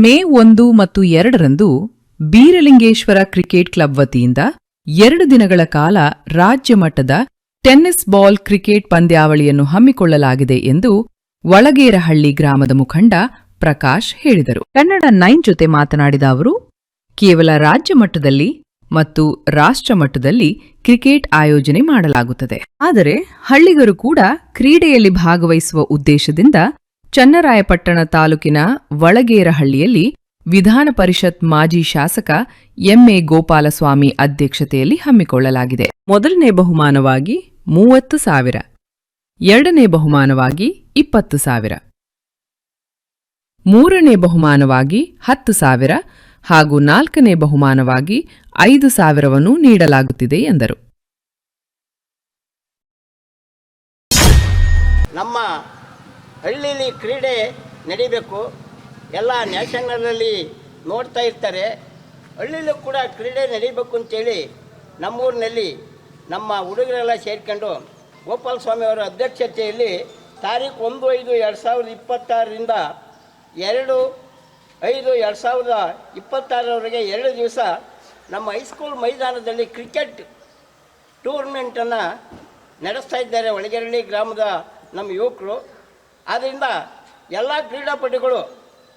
ಮೇ 1 ಮತ್ತು 2ರಂದು Beeralingeshwara cricket club ವತಿಯಿಂದ 2 ದಿನಗಳ ಕಾಲ ರಾಜ್ಯ ಮಟ್ಟದ ಟೆನ್ನಿಸ್ ಬಾಲ್ ಕ್ರಿಕೆಟ್ ಪಂದ್ಯಾವಳಿಯನ್ನು ಹಮ್ಮಿಕೊಳ್ಳಲಾಗಿದೆ ಎಂದು ಒಳಗೇರಹಳ್ಳಿ ಗ್ರಾಮದ ಮುಖಂಡ ಪ್ರಕಾಶ್ ಹೇಳಿದರು. ಕನ್ನಡ 9 ಜೊತೆ ಮಾತನಾಡಿದ ಅವರು, ಕೇವಲ ರಾಜ್ಯ ಮಟ್ಟದಲ್ಲಿ ಮತ್ತು ರಾಷ್ಟ್ರ ಮಟ್ಟದಲ್ಲಿ ಕ್ರಿಕೆಟ್ ಆಯೋಜನೆ ಮಾಡಲಾಗುತ್ತದೆ. ಆದರೆ ಹಳ್ಳಿಗರು ಕೂಡ ಕ್ರೀಡೆಯಲ್ಲಿ ಭಾಗವಹಿಸುವ ಉದ್ದೇಶದಿಂದ ಚನ್ನರಾಯಪಟ್ಟಣ ತಾಲೂಕಿನ ಒಳಗೇರಹಳ್ಳಿಯಲ್ಲಿ ವಿಧಾನ ಪರಿಷತ್ ಮಾಜಿ ಶಾಸಕ ಎಂಎ ಗೋಪಾಲಸ್ವಾಮಿ ಅಧ್ಯಕ್ಷತೆಯಲ್ಲಿ ಹಮ್ಮಿಕೊಳ್ಳಲಾಗಿದೆ. ಮೊದಲನೇ ಬಹುಮಾನವಾಗಿ 30,000, ಎರಡನೇ ಬಹುಮಾನವಾಗಿ 20,000, ಮೂರನೇ ಬಹುಮಾನವಾಗಿ 10,000 ಹಾಗೂ ನಾಲ್ಕನೇ ಬಹುಮಾನವಾಗಿ 5,000ವನ್ನು ನೀಡಲಾಗುತ್ತಿದೆ ಎಂದರು. ನಮ್ಮ ಹಳ್ಳಿಲಿ ಕ್ರೀಡೆ ನಡಿಬೇಕು, ಎಲ್ಲ ನ್ಯಾಷನಲಲ್ಲಿ ನೋಡ್ತಾ ಇರ್ತಾರೆ. ಹಳ್ಳಿಲೂ ಕೂಡ ಕ್ರೀಡೆ ನಡಿಬೇಕು ಅಂತೇಳಿ ನಮ್ಮೂರಿನಲ್ಲಿ ನಮ್ಮ ಹುಡುಗರೆಲ್ಲ ಸೇರಿಕೊಂಡು ಗೋಪಾಲಸ್ವಾಮಿ ಅವರ ಅಧ್ಯಕ್ಷತೆಯಲ್ಲಿ ತಾರೀಖು 1/5/2026ರಿಂದ 2/5/2026 2 ದಿವಸ ನಮ್ಮ ಹೈಸ್ಕೂಲ್ ಮೈದಾನದಲ್ಲಿ ಕ್ರಿಕೆಟ್ ಟೂರ್ನಮೆಂಟನ್ನು ನಡೆಸ್ತಾ ಇದ್ದಾರೆ ಒಳಗೇರಹಳ್ಳಿ ಗ್ರಾಮದ ನಮ್ಮ ಯುವಕರು. ಆದ್ದರಿಂದ ಎಲ್ಲ ಕ್ರೀಡಾಪಟುಗಳು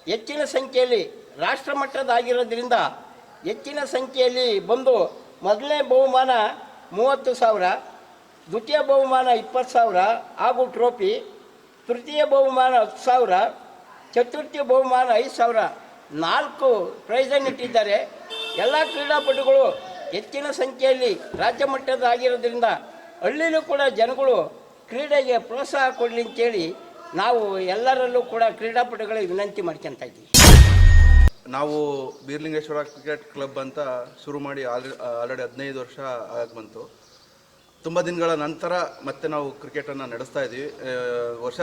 ಹೆಚ್ಚಿನ ಸಂಖ್ಯೆಯಲ್ಲಿ ರಾಷ್ಟ್ರಮಟ್ಟದಾಗಿರೋದ್ರಿಂದ ಹೆಚ್ಚಿನ ಸಂಖ್ಯೆಯಲ್ಲಿ ಬಂದು ಮೊದಲನೇ ಬಹುಮಾನ 30,000, ದ್ವಿತೀಯ ಬಹುಮಾನ 20,000 ಹಾಗೂ ಟ್ರೋಫಿ, ತೃತೀಯ ಬಹುಮಾನ 10,000, ಚತುರ್ಥಿ ಬಹುಮಾನ 5,000, 4 ಪ್ರೈಸನ್ನು ಇಟ್ಟಿದ್ದಾರೆ. ಎಲ್ಲ ಕ್ರೀಡಾಪಟುಗಳು ಹೆಚ್ಚಿನ ಸಂಖ್ಯೆಯಲ್ಲಿ ರಾಜ್ಯ ಮಟ್ಟದಾಗಿರೋದ್ರಿಂದ ಹಳ್ಳಿಲೂ ಕೂಡ ಜನಗಳು ಕ್ರೀಡೆಗೆ ಪ್ರೋತ್ಸಾಹ ಕೊಡಲಿ ಅಂತೇಳಿ ನಾವು ಎಲ್ಲರಲ್ಲೂ ಕೂಡ ಕ್ರೀಡಾಪಟುಗಳಿಗೆ ವಿನಂತಿ ಮಾಡ್ಕೊತ ಇದ್ದೀವಿ. ನಾವು ಬೀರಲಿಂಗೇಶ್ವರ ಕ್ರಿಕೆಟ್ ಕ್ಲಬ್ ಅಂತ ಶುರು ಮಾಡಿ ಆಲ್ರೆಡಿ 15 ವರ್ಷ ಬಂತು. ತುಂಬ ದಿನಗಳ ನಂತರ ಮತ್ತೆ ನಾವು ಕ್ರಿಕೆಟನ್ನು ನಡೆಸ್ತಾ ಇದ್ದೀವಿ.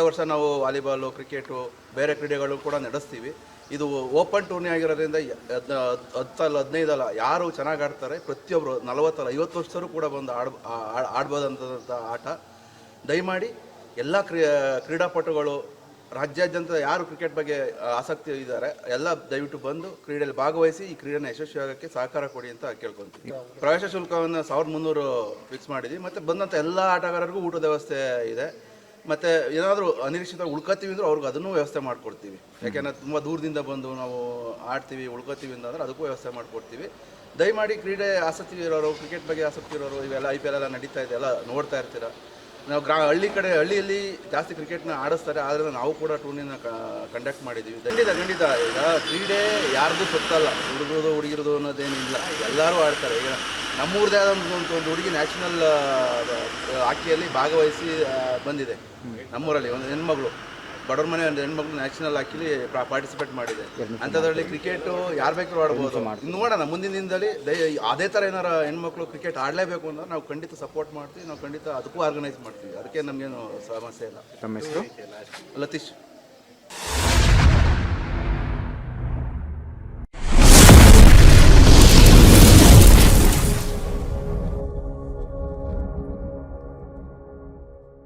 ವರ್ಷ ನಾವು ವಾಲಿಬಾಲು, ಕ್ರಿಕೆಟು, ಬೇರೆ ಕ್ರೀಡೆಗಳು ಕೂಡ ನಡೆಸ್ತೀವಿ. ಇದು ಓಪನ್ ಟೂರ್ನಿ ಆಗಿರೋದ್ರಿಂದ 10 ಅಲ್ಲ 15 ಅಲ್ಲ, ಯಾರು ಚೆನ್ನಾಗಿ ಆಡ್ತಾರೆ ಪ್ರತಿಯೊಬ್ಬರು 40 ಅಲ್ಲ 50 ವರ್ಷರು ಕೂಡ ಬಂದು ಆಡ್ಬೋದಂಥ ಆಟ. ದಯಮಾಡಿ ಎಲ್ಲ ಕ್ರೀಡಾಪಟುಗಳು ರಾಜ್ಯಾದ್ಯಂತ ಯಾರು ಕ್ರಿಕೆಟ್ ಬಗ್ಗೆ ಆಸಕ್ತಿ ಇದ್ದಾರೆ ಎಲ್ಲ ದಯವಿಟ್ಟು ಬಂದು ಕ್ರೀಡೆಯಲ್ಲಿ ಭಾಗವಹಿಸಿ ಈ ಕ್ರೀಡೆನ ಯಶಸ್ವಿಯಾಗೋಕ್ಕೆ ಸಹಕಾರ ಕೊಡಿ ಅಂತ ಕೇಳ್ಕೊತೀವಿ. ಪ್ರವೇಶ ಶುಲ್ಕವನ್ನು 1,300 ಫಿಕ್ಸ್ ಮಾಡಿದ್ವಿ. ಮತ್ತು ಬಂದಂಥ ಎಲ್ಲ ಆಟಗಾರರಿಗೂ ಊಟದ ವ್ಯವಸ್ಥೆ ಇದೆ. ಮತ್ತು ಏನಾದರೂ ಅನಿರೀಕ್ಷಿತ ಉಳ್ಕೊತೀವಿ ಅಂದ್ರೆ ಅವ್ರಿಗೆ ಅದನ್ನು ವ್ಯವಸ್ಥೆ ಮಾಡಿಕೊಡ್ತೀವಿ. ಯಾಕೆಂದರೆ ತುಂಬ ದೂರದಿಂದ ಬಂದು ನಾವು ಆಡ್ತೀವಿ ಉಳ್ಕೊತೀವಿ ಅಂತಂದ್ರೆ ಅದಕ್ಕೂ ವ್ಯವಸ್ಥೆ ಮಾಡಿಕೊಡ್ತೀವಿ. ದಯಮಾಡಿ ಕ್ರೀಡೆ ಆಸಕ್ತಿ ಇರೋರು, ಕ್ರಿಕೆಟ್ ಬಗ್ಗೆ ಆಸಕ್ತಿ ಇರೋರು, ಇವೆಲ್ಲ IPL ಎಲ್ಲ ನಡೀತಾ ಇದೆ, ಎಲ್ಲ ನೋಡ್ತಾ ಇರ್ತೀರ. ನಾವು ಹಳ್ಳಿಯಲ್ಲಿ ಜಾಸ್ತಿ ಕ್ರಿಕೆಟ್ನ ಆಡಿಸ್ತಾರೆ, ಆದರೆ ನಾವು ಕೂಡ ಟೂರ್ನಿನ ಕಂಡಕ್ಟ್ ಮಾಡಿದ್ದೀವಿ. ಖಂಡಿತ ಈಗ ಕ್ರೀಡೆ ಯಾರ್ದು ಗೊತ್ತಲ್ಲ, ಹುಡುಗಿರೋದು ಅನ್ನೋದೇನಿಲ್ಲ, ಎಲ್ಲರೂ ಆಡ್ತಾರೆ. ಈಗ ನಮ್ಮೂರದೇ ಆದ ಒಂದು ಹುಡುಗಿ ನ್ಯಾಷನಲ್ ಹಾಕಿಯಲ್ಲಿ ಭಾಗವಹಿಸಿ ಬಂದಿದೆ. ನಮ್ಮೂರಲ್ಲಿ ಒಂದು ಹೆಣ್ಮಗಳು, ಬಡವ್ರ ಮನೆ ಒಂದು ಹೆಣ್ಮಕ್ಳು ನ್ಯಾಷನಲ್ ಹಾಕಿಲಿ ಪಾರ್ಟಿಸಿಪೇಟ್ ಮಾಡಿದೆ. ಅಂಥದ್ರಲ್ಲಿ ಕ್ರಿಕೆಟು ಯಾರು ಬೇಕಾದ್ರೂ ಆಡ್ಬೋದು. ನೋಡೋಣ ಮುಂದಿನ ದಿನದಲ್ಲಿ ಅದೇ ಥರ ಏನಾರು ಹೆಣ್ಮಕ್ಳು ಕ್ರಿಕೆಟ್ ಆಡಲೇಬೇಕು ಅಂದ್ರೆ ನಾವು ಖಂಡಿತ ಸಪೋರ್ಟ್ ಮಾಡ್ತೀವಿ. ನಾವು ಖಂಡಿತ ಅದಕ್ಕೂ ಆರ್ಗನೈಸ್ ಮಾಡ್ತೀವಿ. ಅದಕ್ಕೆ ನಮಗೇನು ಸಮಸ್ಯೆ ಇಲ್ಲ. ನಮ್ಮ ಹೆಸರು ಲತೀಶ್.